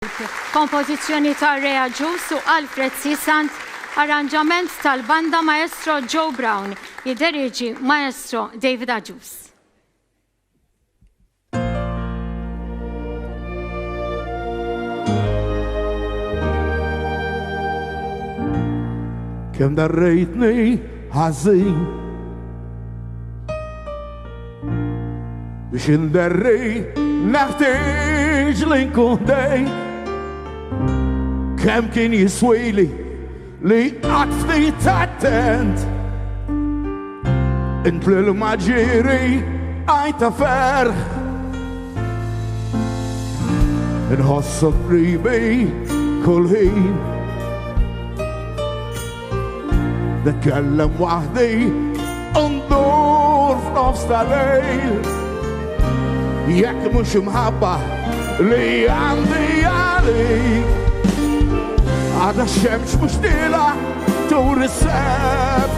Kompożizzjoni tar-Rea Ġus u Alfred Sant, arranġament tal-Banda Maestro Joe Brown, jideriġi Maestro David Aġus. Kem darrejtni ħażin biex inderri neħtieġ li nkun dejk. Kem kien jiswili li għatfni tattent intlil maġiri għajta ferħ inħossu qribi kull ħin nitkellem waħdi undur f'nofs tal-lejl jekk mhux imħabba li għandi għalik għada x-xemx mux tila tur is-seb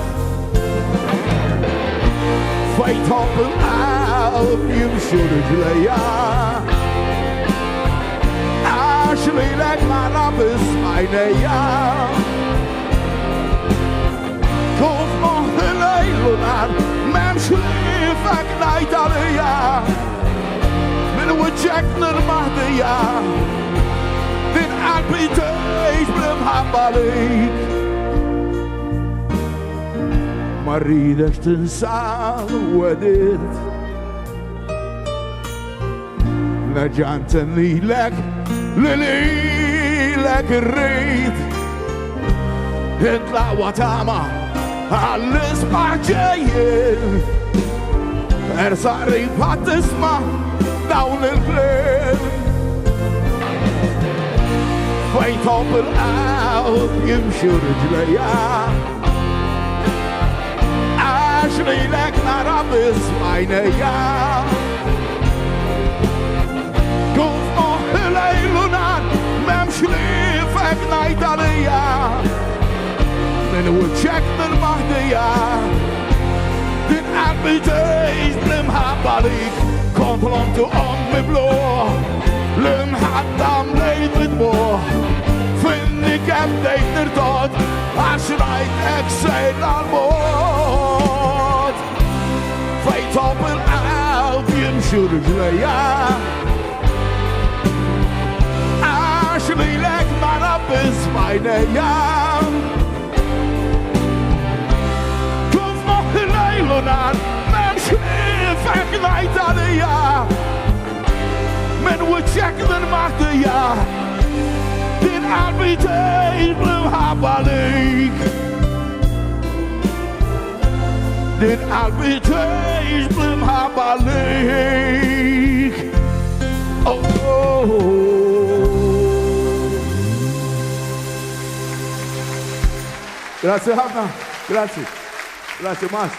Fejn Thobb il-Qalb jimxu rijlejja għax lilek ma nabis għajnejja kuf moħħi lejlu nar memx li fek najt għalija min wiċċek nirmaħdija din qalbi tgħix bl-imħabba lik ma rridekx tinsa l-wedid nerġa' ntennilek li lilek irrid intlaqwa tama għall-isbaħ ġejjin ersa qrib ħadd tisma' dawn il-kliem Fejn Thobb il-Qalb jimxu rijlejja għax lilek nara biss b'għajnejja kuf moħħi lejlu nar m'hemmx li fek ngħid għalija min wiċċek nirmaħdija din qalbi tgħix bl-imħabba lik kont tu ommi bluh l-imħaddam lejt bidmuh finni kem dejt nirtod għax rajtek sejt għal-mod Fejn Thobb il-Qalb jimxu rijlejja għax lilek ma nabis b'għajnejja kuf moħħi lejlu nar m'hemmx li fek ngħid għalija min wiċċek nirmaħdija din qalbi tgħix bl-imħabba lik din qalbi tgħix bl-imħabba lik Grazie ħafna, grazie Mas.